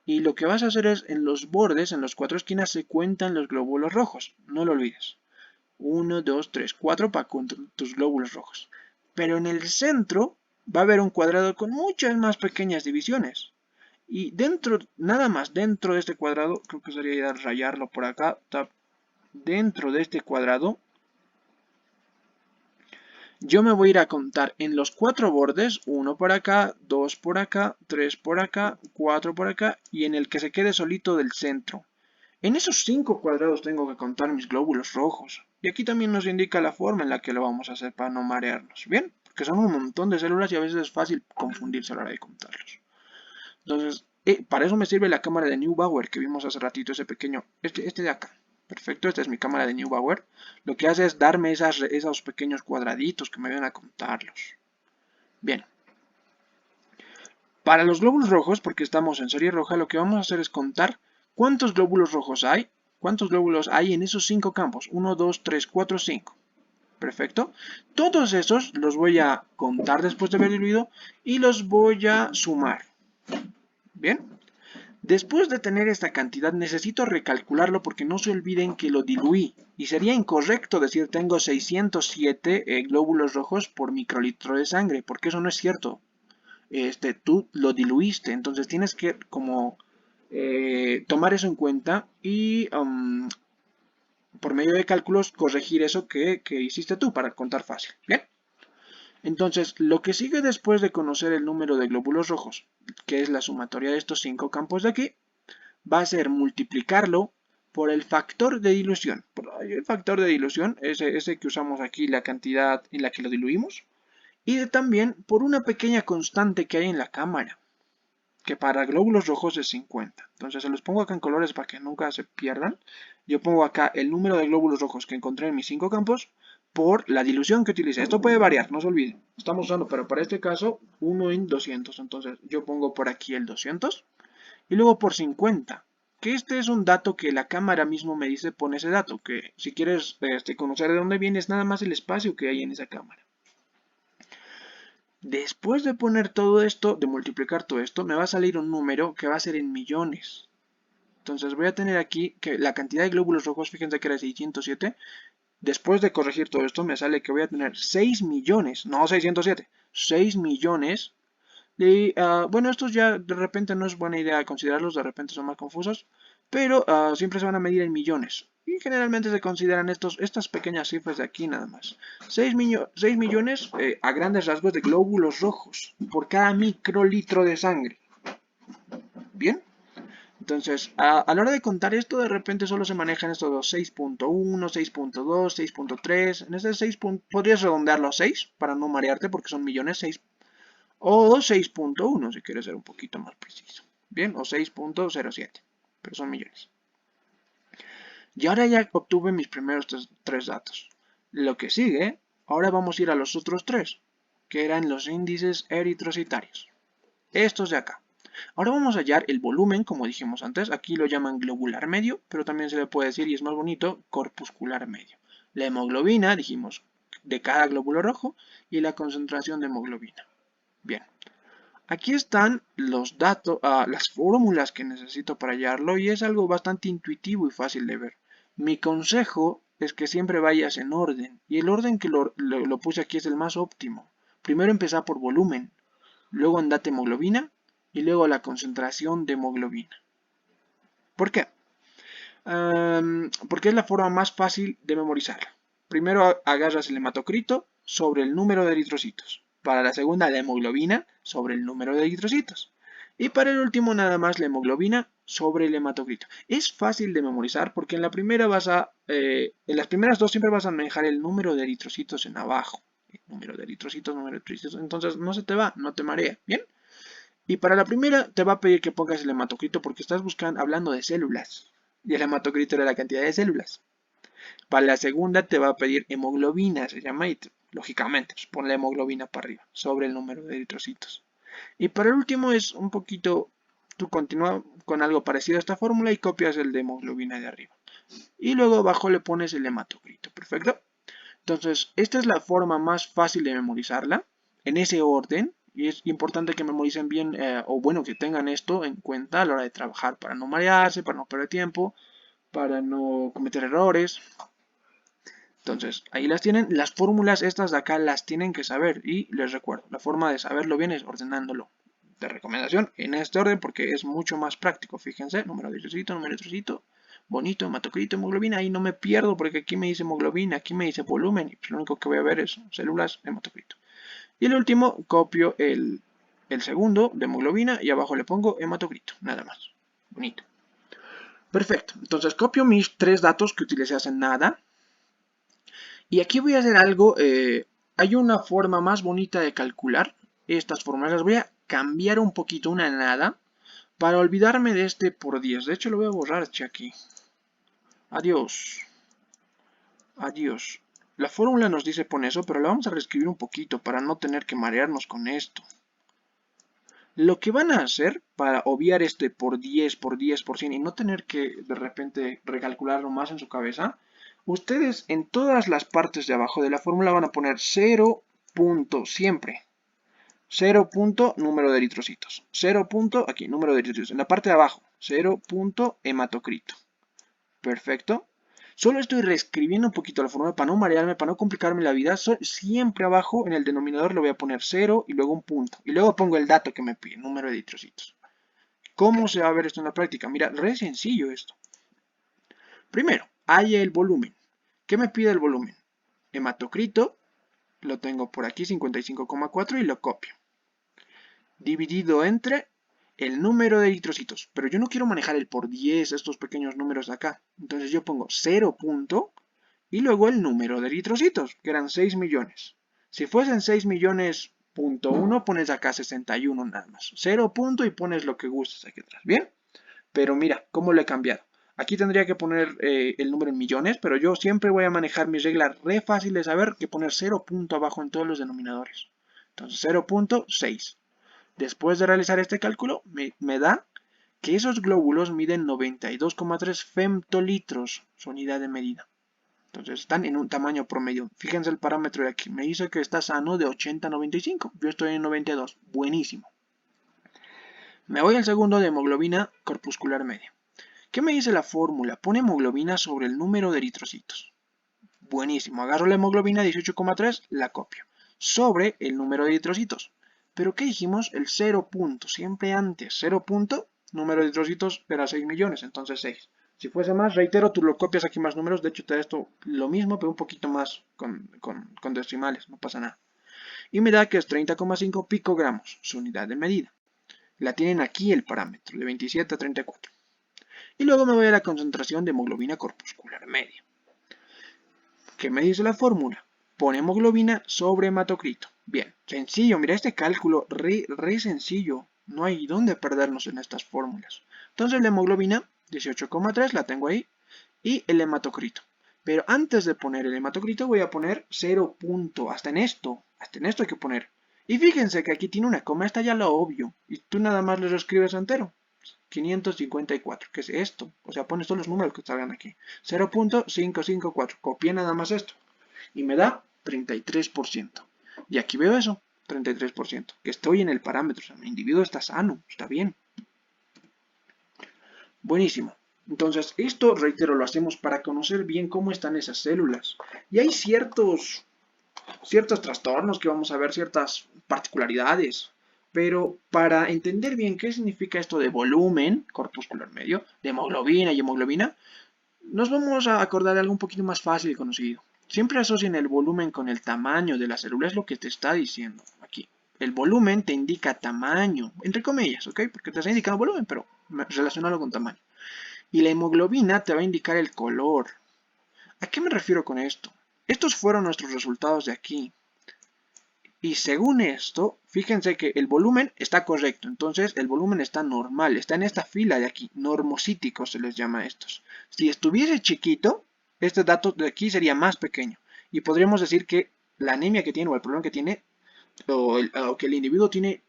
Y lo que vas a hacer es, en los bordes, en las cuatro esquinas, se cuentan los glóbulos rojos. No lo olvides. 1, 2, 3, 4 para tus glóbulos rojos. Pero en el centro va a haber un cuadrado con muchas más pequeñas divisiones. Y dentro, nada más dentro de este cuadrado, creo que sería ir a rayarlo por acá. Dentro de este cuadrado, yo me voy a ir a contar en los cuatro bordes, 1 por acá, 2 por acá, 3 por acá, 4 por acá y en el que se quede solito del centro. En esos 5 cuadrados tengo que contar mis glóbulos rojos. Y aquí también nos indica la forma en la que lo vamos a hacer para no marearnos. ¿Bien? Porque son un montón de células y a veces es fácil confundirse a la hora de contarlos. Entonces, Para eso me sirve la cámara de Neubauer que vimos hace ratito, ese pequeño, este de acá. Perfecto, esta es mi cámara de Neubauer. Lo que hace es darme esos pequeños cuadraditos que me ayudan a contarlos. Bien. Para los glóbulos rojos, porque estamos en serie roja, lo que vamos a hacer es contar cuántos glóbulos rojos hay. ¿Cuántos glóbulos hay en esos 5 campos? 1, 2, 3, 4, 5. Perfecto. Todos esos los voy a contar después de haber diluido y los voy a sumar. Bien. Después de tener esta cantidad necesito recalcularlo porque no se olviden que lo diluí. Y sería incorrecto decir tengo 607 glóbulos rojos por microlitro de sangre, porque eso no es cierto. Tú lo diluiste, entonces tienes que como tomar eso en cuenta y por medio de cálculos corregir eso que hiciste tú para contar fácil. Bien. Entonces, lo que sigue después de conocer el número de glóbulos rojos, que es la sumatoria de estos 5 campos de aquí, va a ser multiplicarlo por el factor de dilución. El factor de dilución es ese que usamos aquí, la cantidad en la que lo diluimos, y también por una pequeña constante que hay en la cámara, que para glóbulos rojos es 50. Entonces se los pongo acá en colores para que nunca se pierdan. Yo pongo acá el número de glóbulos rojos que encontré en mis 5 campos por la dilución que utilicé. Esto puede variar, no se olviden. Estamos usando, pero para este caso, 1 en 200. Entonces yo pongo por aquí el 200 y luego por 50. Que este es un dato que la cámara mismo me dice, pon ese dato, que si quieres conocer de dónde viene es nada más el espacio que hay en esa cámara. Después de poner todo esto, de multiplicar todo esto, me va a salir un número que va a ser en millones. Entonces voy a tener aquí que la cantidad de glóbulos rojos, fíjense que era 607. Después de corregir todo esto, me sale que voy a tener 6 millones, no 607, 6 millones. Y bueno, estos ya de repente no es buena idea considerarlos, de repente son más confusos, pero siempre se van a medir en millones. Y generalmente se consideran estas pequeñas cifras de aquí nada más. 6 millones a grandes rasgos de glóbulos rojos por cada microlitro de sangre. Bien. Entonces, a la hora de contar esto, de repente solo se manejan estos dos, 6.1, 6.2, 6.3. En este 6 podrías redondearlo a 6 para no marearte porque son millones, 6 o 6.1 si quieres ser un poquito más preciso. Bien, o 6.07, pero son millones. Y ahora ya obtuve mis primeros tres datos. Lo que sigue, ahora vamos a ir a los otros tres, que eran los índices eritrocitarios. Estos de acá. Ahora vamos a hallar el volumen, como dijimos antes. Aquí lo llaman globular medio, pero también se le puede decir, y es más bonito, corpuscular medio. La hemoglobina, dijimos, de cada glóbulo rojo, y la concentración de hemoglobina. Bien. Aquí están los datos, las fórmulas que necesito para hallarlo y es algo bastante intuitivo y fácil de ver. Mi consejo es que siempre vayas en orden y el orden que lo puse aquí es el más óptimo. Primero empezar por volumen, luego andate hemoglobina y luego la concentración de hemoglobina. ¿Por qué? Porque es la forma más fácil de memorizarla. Primero agarras el hematocrito sobre el número de eritrocitos. Para la segunda, la hemoglobina sobre el número de eritrocitos. Y para el último, nada más la hemoglobina sobre el hematocrito. Es fácil de memorizar porque en la primera en las primeras dos siempre vas a manejar el número de eritrocitos en abajo. El número de eritrocitos, entonces no se te va, no te marea. ¿Bien? Y para la primera te va a pedir que pongas el hematocrito porque estás hablando de células. Y el hematocrito era la cantidad de células. Para la segunda te va a pedir hemoglobina, se llama, y lógicamente pues pon la hemoglobina para arriba, sobre el número de eritrocitos. Y para el último es un poquito, tú continúas con algo parecido a esta fórmula y copias el de hemoglobina de arriba. Y luego abajo le pones el hematocrito, ¿perfecto? Entonces, esta es la forma más fácil de memorizarla, en ese orden. Y es importante que memoricen bien, o bueno, que tengan esto en cuenta a la hora de trabajar para no marearse, para no perder tiempo, para no cometer errores. Entonces, ahí las tienen. Las fórmulas estas de acá las tienen que saber. Y les recuerdo, la forma de saberlo bien es ordenándolo. De recomendación en este orden porque es mucho más práctico. Fíjense, número de trocito, número de trocito, bonito, hematocrito, hemoglobina. Ahí no me pierdo porque aquí me dice hemoglobina, aquí me dice volumen. Y pues lo único que voy a ver es células, hematocrito. Y el último, copio el segundo de hemoglobina y abajo le pongo hematocrito. Nada más. Bonito. Perfecto. Entonces copio mis tres datos que utilicé hace nada. Y aquí voy a hacer algo, hay una forma más bonita de calcular estas fórmulas. Las voy a cambiar un poquito, una nada, Para olvidarme de este por 10. De hecho, lo voy a borrar, aquí. Adiós. Adiós. La fórmula nos dice pon eso, pero la vamos a reescribir un poquito para no tener que marearnos con esto. Lo que van a hacer para obviar este por 10, por 10, por 100 y no tener que de repente recalcularlo más en su cabeza, ustedes en todas las partes de abajo de la fórmula van a poner 0 punto siempre. 0 punto número de eritrocitos. 0 punto aquí, número de eritrocitos. En la parte de abajo, 0 punto hematocrito. Perfecto. Solo estoy reescribiendo un poquito la fórmula para no marearme, para no complicarme la vida. Siempre abajo en el denominador le voy a poner 0 y luego un punto. Y luego pongo el dato que me pide, número de eritrocitos. ¿Cómo se va a ver esto en la práctica? Mira, re sencillo esto. Primero, hay el volumen. ¿Qué me pide el volumen? Hematocrito, lo tengo por aquí, 55,4 y lo copio. Dividido entre el número de eritrocitos. Pero yo no quiero manejar el por 10, estos pequeños números de acá. Entonces yo pongo 0 punto y luego el número de eritrocitos, que eran 6 millones. Si fuesen 6 millones punto 1, pones acá 61 nada más. 0 punto y pones lo que gustes aquí atrás. ¿Bien? Pero mira, ¿cómo lo he cambiado? Aquí tendría que poner el número en millones, pero yo siempre voy a manejar mis reglas re fácil de saber que poner 0 punto abajo en todos los denominadores. Entonces 0.6. Después de realizar este cálculo, me da que esos glóbulos miden 92,3 femtolitros, su unidad de medida. Entonces están en un tamaño promedio. Fíjense el parámetro de aquí. Me dice que está sano de 80 a 95. Yo estoy en 92. Buenísimo. Me voy al segundo de hemoglobina corpuscular media. ¿Qué me dice la fórmula? Pone hemoglobina sobre el número de eritrocitos. Buenísimo. Agarro la hemoglobina 18,3, la copio. Sobre el número de eritrocitos. Pero ¿qué dijimos? El 0 punto, siempre antes. 0 punto, número de eritrocitos era 6 millones, entonces 6. Si fuese más, reitero, tú lo copias aquí más números. De hecho, te da esto lo mismo, pero un poquito más con decimales, no pasa nada. Y me da que es 30,5 picogramos, su unidad de medida. La tienen aquí el parámetro, de 27 a 34. Y luego me voy a la concentración de hemoglobina corpuscular media. ¿Qué me dice la fórmula? Pone hemoglobina sobre hematocrito. Bien, sencillo, mira este cálculo, re sencillo. No hay dónde perdernos en estas fórmulas. Entonces la hemoglobina, 18,3, la tengo ahí, y el hematocrito. Pero antes de poner el hematocrito voy a poner 0 punto, hasta en esto hay que poner. Y fíjense que aquí tiene una coma, está ya lo obvio, y tú nada más lo escribes entero. 554, que es esto, o sea, pones todos los números que salgan aquí. 0.554, copié nada más esto, y me da 33%. Y aquí veo eso, 33%, que estoy en el parámetro, o sea, mi individuo está sano, está bien. Buenísimo. Entonces, esto, reitero, lo hacemos para conocer bien cómo están esas células. Y hay ciertos trastornos que vamos a ver, ciertas particularidades. Pero para entender bien qué significa esto de volumen corpuscular medio, de hemoglobina y hemoglobina, nos vamos a acordar de algo un poquito más fácil y conocido. Siempre asocien el volumen con el tamaño de la célula, es lo que te está diciendo aquí. El volumen te indica tamaño, entre comillas, ¿ok? Porque te está indicando volumen, pero relacionarlo con tamaño. Y la hemoglobina te va a indicar el color. ¿A qué me refiero con esto? Estos fueron nuestros resultados de aquí. Y según esto, fíjense que el volumen está correcto, entonces el volumen está normal, está en esta fila de aquí, normocíticos se les llama a estos. Si estuviese chiquito, este dato de aquí sería más pequeño y podríamos decir que la anemia que tiene o el problema que tiene, o que el individuo tiene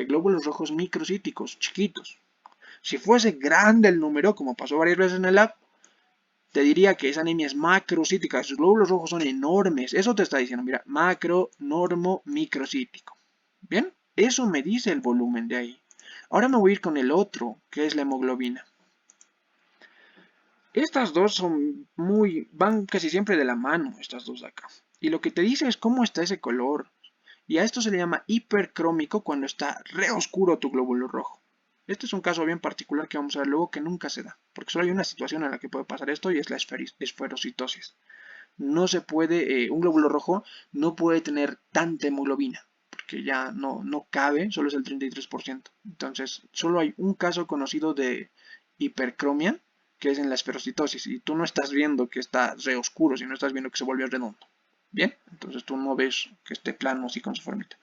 glóbulos rojos microcíticos, chiquitos. Si fuese grande el número, como pasó varias veces en el lab, te diría que esa anemia es macrocítica, sus glóbulos rojos son enormes. Eso te está diciendo, mira, macro, normo, microcítico. Bien, eso me dice el volumen de ahí. Ahora me voy a ir con el otro, que es la hemoglobina. Estas dos van casi siempre de la mano, estas dos de acá. Y lo que te dice es cómo está ese color. Y a esto se le llama hipercrómico cuando está re oscuro tu glóbulo rojo. Este es un caso bien particular que vamos a ver luego que nunca se da, porque solo hay una situación en la que puede pasar esto y es la esferocitosis. No se puede, un glóbulo rojo no puede tener tanta hemoglobina, porque ya no cabe, solo es el 33%. Entonces, solo hay un caso conocido de hipercromia, que es en la esferocitosis, y tú no estás viendo que está re oscuro, sino estás viendo que se volvió redondo. Bien, entonces tú no ves que esté plano así con su formita.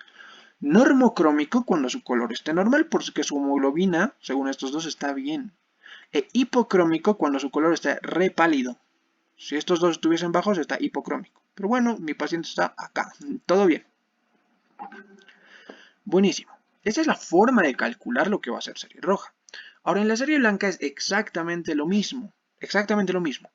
Normocrómico cuando su color esté normal, porque su hemoglobina, según estos dos, está bien. E hipocrómico cuando su color esté re pálido. Si estos dos estuviesen bajos, está hipocrómico. Pero bueno, mi paciente está acá. Todo bien. Buenísimo. Esa es la forma de calcular lo que va a ser serie roja. Ahora, en la serie blanca es exactamente lo mismo. Exactamente lo mismo.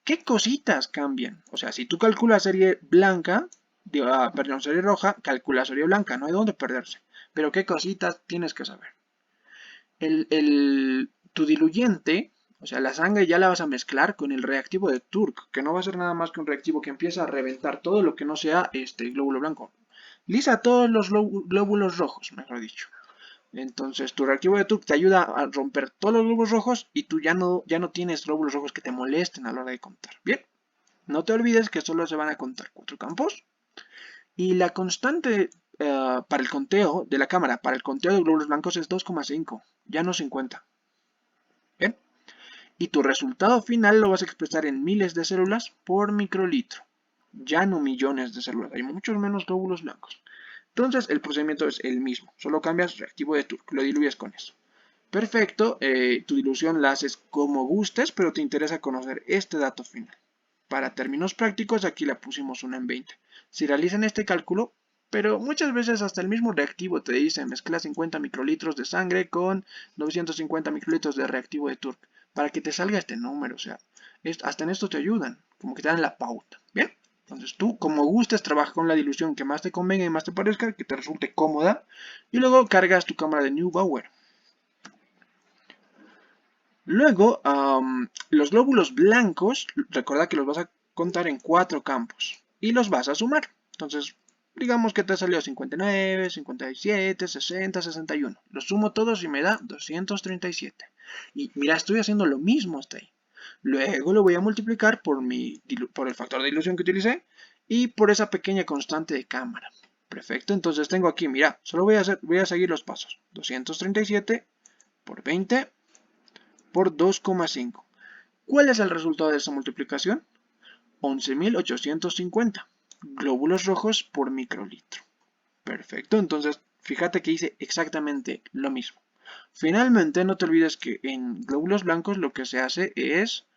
¿Qué cositas cambian? O sea, si tú calculas serie blanca, perdón, serie roja, calcula serie blanca. No hay dónde perderse. Pero ¿qué cositas tienes que saber? Tu diluyente, o sea, la sangre ya la vas a mezclar con el reactivo de Turk, que no va a ser nada más que un reactivo que empieza a reventar todo lo que no sea este glóbulo blanco. Lisa todos los glóbulos rojos, mejor dicho. Entonces tu reactivo de Turk te ayuda a romper todos los glóbulos rojos y tú ya no tienes glóbulos rojos que te molesten a la hora de contar. Bien, no te olvides que solo se van a contar 4 campos. Y la constante para el conteo de la cámara, para el conteo de glóbulos blancos es 2,5, ya no 50. Bien, y tu resultado final lo vas a expresar en miles de células por microlitro, ya no millones de células, hay muchos menos glóbulos blancos. Entonces el procedimiento es el mismo, solo cambias reactivo de Turk, lo diluyes con eso. Perfecto, tu dilución la haces como gustes, pero te interesa conocer este dato final. Para términos prácticos, aquí la pusimos una en 20. Si realizan este cálculo, pero muchas veces hasta el mismo reactivo te dice mezcla 50 microlitros de sangre con 950 microlitros de reactivo de Turk, para que te salga este número, o sea, hasta en esto te ayudan, como que te dan la pauta, ¿bien? Entonces tú, como gustes, trabaja con la dilución que más te convenga y más te parezca, que te resulte cómoda, y luego cargas tu cámara de Neubauer. Luego, los glóbulos blancos, recuerda que los vas a contar en 4 campos y los vas a sumar. Entonces, digamos que te salió 59, 57, 60, 61. Los sumo todos y me da 237. Y mira, estoy haciendo lo mismo hasta ahí. Luego lo voy a multiplicar por el factor de dilución que utilicé y por esa pequeña constante de cámara. Perfecto, entonces tengo aquí, mira, solo voy a seguir los pasos. 237 por 20 por 2,5. ¿Cuál es el resultado de esta multiplicación? 11.850 glóbulos rojos por microlitro. Perfecto, entonces fíjate que hice exactamente lo mismo. Finalmente, no te olvides que en glóbulos blancos lo que se hace es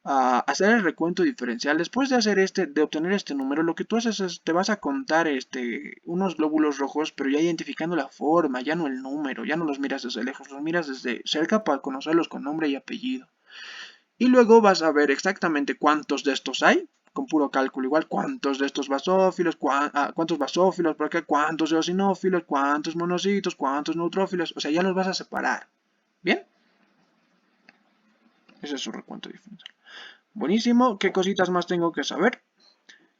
hacer el recuento diferencial. Después de obtener este número, lo que tú haces es te vas a contar unos glóbulos rojos, pero ya identificando la forma, ya no el número, ya no los miras desde lejos, los miras desde cerca para conocerlos con nombre y apellido. Y luego vas a ver exactamente cuántos de estos hay, con puro cálculo igual, cuántos de estos basófilos, cuántos basófilos por acá, cuántos eosinófilos, cuántos monocitos, cuántos neutrófilos, o sea, ya los vas a separar. ¿Bien? Ese es su recuento diferencial. Buenísimo, ¿qué cositas más tengo que saber?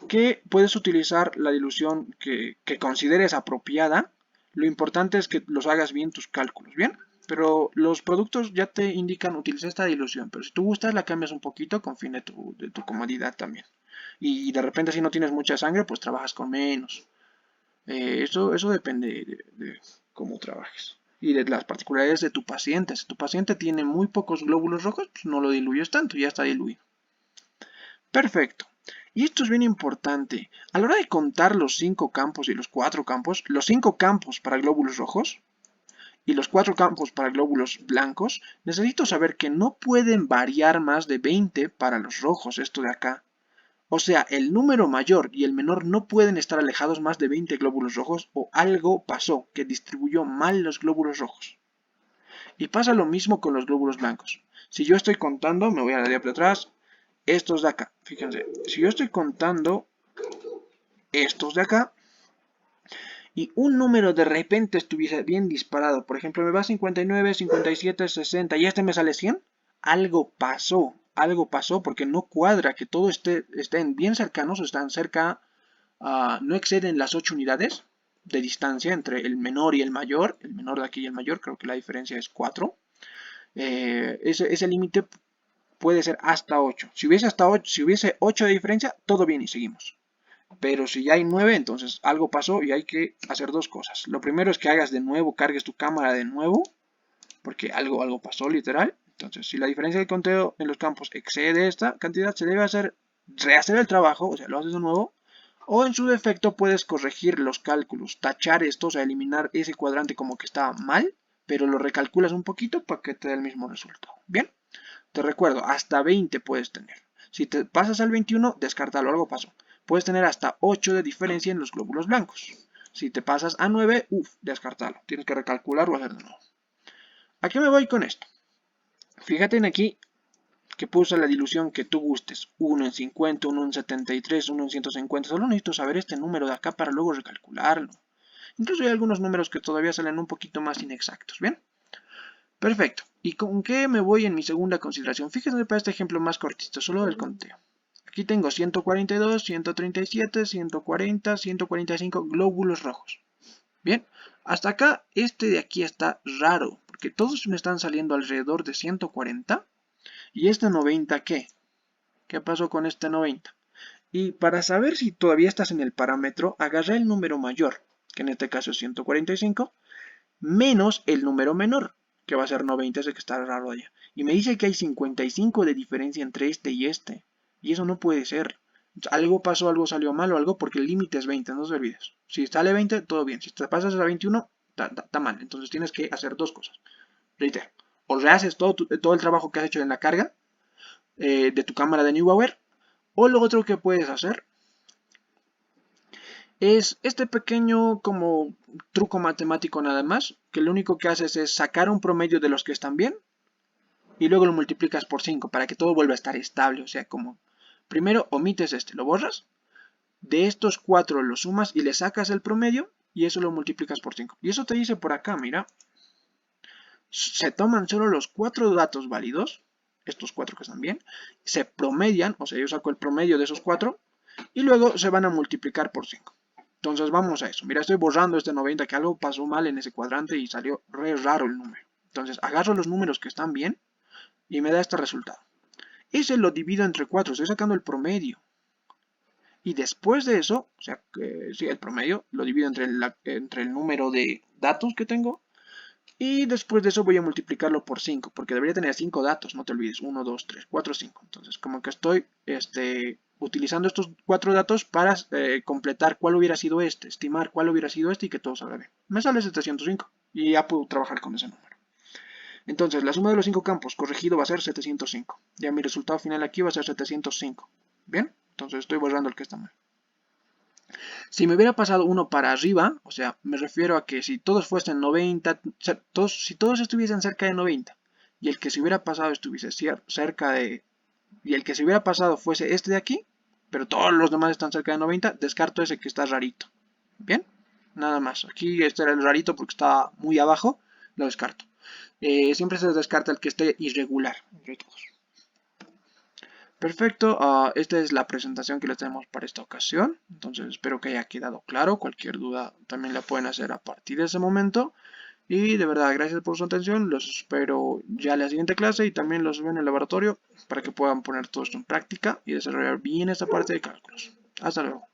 Que puedes utilizar la dilución que consideres apropiada. Lo importante es que los hagas bien tus cálculos, ¿bien? Pero los productos ya te indican utilizar esta dilución, pero si tú gustas la cambias un poquito con fin de tu comodidad también. Y de repente si no tienes mucha sangre, pues trabajas con menos. Eso depende de cómo trabajes y de las particularidades de tu paciente. Si tu paciente tiene muy pocos glóbulos rojos, pues no lo diluyes tanto, ya está diluido. Perfecto. Y esto es bien importante. A la hora de contar los 5 campos y los 4 campos, los 5 campos para glóbulos rojos y los 4 campos para glóbulos blancos, necesito saber que no pueden variar más de 20 para los rojos, esto de acá. O sea, el número mayor y el menor no pueden estar alejados más de 20 glóbulos rojos o algo pasó que distribuyó mal los glóbulos rojos. Y pasa lo mismo con los glóbulos blancos. Si yo estoy contando, me voy a la diapositiva atrás, estos de acá, fíjense, si yo estoy contando estos de acá y un número de repente estuviese bien disparado, por ejemplo me va 59, 57, 60 y este me sale 100, algo pasó porque no cuadra que todo estén bien cercanos o están cerca, no exceden las 8 unidades de distancia entre el menor y el mayor de aquí y el mayor, creo que la diferencia es 4, ese límite puede ser hasta 8. Si hubiese 8 de diferencia, todo bien y seguimos. Pero si ya hay 9, entonces algo pasó y hay que hacer dos cosas. Lo primero es que hagas de nuevo, cargues tu cámara de nuevo, porque algo pasó literal. Entonces, si la diferencia de conteo en los campos excede esta cantidad, se debe rehacer el trabajo, o sea, lo haces de nuevo, O en su defecto puedes corregir los cálculos, tachar esto, o sea, eliminar ese cuadrante como que está mal, pero lo recalculas un poquito para que te dé el mismo resultado. Bien, te recuerdo, hasta 20 puedes tener. Si te pasas al 21, descártalo, algo pasó. Puedes tener hasta 8 de diferencia en los glóbulos blancos. Si te pasas a 9, descartalo. Tienes que recalcular o hacer de nuevo. ¿A qué me voy con esto? Fíjate en aquí que puse la dilución que tú gustes. 1 en 50, 1 en 73, 1 en 150. Solo necesito saber este número de acá para luego recalcularlo. Incluso hay algunos números que todavía salen un poquito más inexactos. ¿Bien? Perfecto. ¿Y con qué me voy en mi segunda consideración? Fíjense para este ejemplo más cortito, solo el conteo. Aquí tengo 142, 137, 140, 145 glóbulos rojos. Bien, hasta acá este de aquí está raro, porque todos me están saliendo alrededor de 140. ¿Y este 90 qué? ¿Qué pasó con este 90? Y para saber si todavía estás en el parámetro, agarra el número mayor, que en este caso es 145, menos el número menor, que va a ser 90, ese que está raro allá. Y me dice que hay 55 de diferencia entre este y este. Y eso no puede ser. Algo pasó, algo salió mal o algo, porque el límite es 20, no te olvides. Si sale 20, todo bien. Si te pasas a 21, está mal. Entonces tienes que hacer dos cosas. Reitero. O rehaces todo el trabajo que has hecho en la carga de tu cámara de Neubauer. O lo otro que puedes hacer es este pequeño como truco matemático nada más, que lo único que haces es sacar un promedio de los que están bien y luego lo multiplicas por 5 para que todo vuelva a estar estable. O sea, como primero omites este, lo borras, de estos 4 lo sumas y le sacas el promedio y eso lo multiplicas por 5. Y eso te dice por acá, mira, se toman solo los 4 datos válidos, estos 4 que están bien, se promedian, o sea, yo saco el promedio de esos 4 y luego se van a multiplicar por 5. Entonces vamos a eso. Mira, estoy borrando este 90, que algo pasó mal en ese cuadrante y salió re raro el número. Entonces agarro los números que están bien y me da este resultado. Ese lo divido entre 4, estoy sacando el promedio. Y después de eso, o sea, sí, el promedio lo divido entre el número de datos que tengo. Y después de eso voy a multiplicarlo por 5, porque debería tener 5 datos, no te olvides, 1, 2, 3, 4, 5. Entonces, como que estoy utilizando estos 4 datos para completar cuál hubiera sido este, estimar cuál hubiera sido este y que todo salga bien. Me sale 705 y ya puedo trabajar con ese número. Entonces, la suma de los 5 campos corregido va a ser 705. Ya mi resultado final aquí va a ser 705. ¿Bien? Entonces estoy borrando el que está mal. Si me hubiera pasado uno para arriba, o sea, me refiero a que si todos fuesen 90, si todos estuviesen cerca de 90 y el que se hubiera pasado estuviese cerca de, y el que se hubiera pasado fuese este de aquí, pero todos los demás están cerca de 90, descarto ese que está rarito. ¿Bien? Nada más. Aquí este era el rarito porque estaba muy abajo, lo descarto. Siempre se descarta el que esté irregular entre todos. Perfecto, esta es la presentación que les tenemos para esta ocasión, entonces espero que haya quedado claro. Cualquier duda también la pueden hacer a partir de ese momento y de verdad gracias por su atención, los espero ya en la siguiente clase y también los veo en el laboratorio para que puedan poner todo esto en práctica y desarrollar bien esta parte de cálculos. Hasta luego.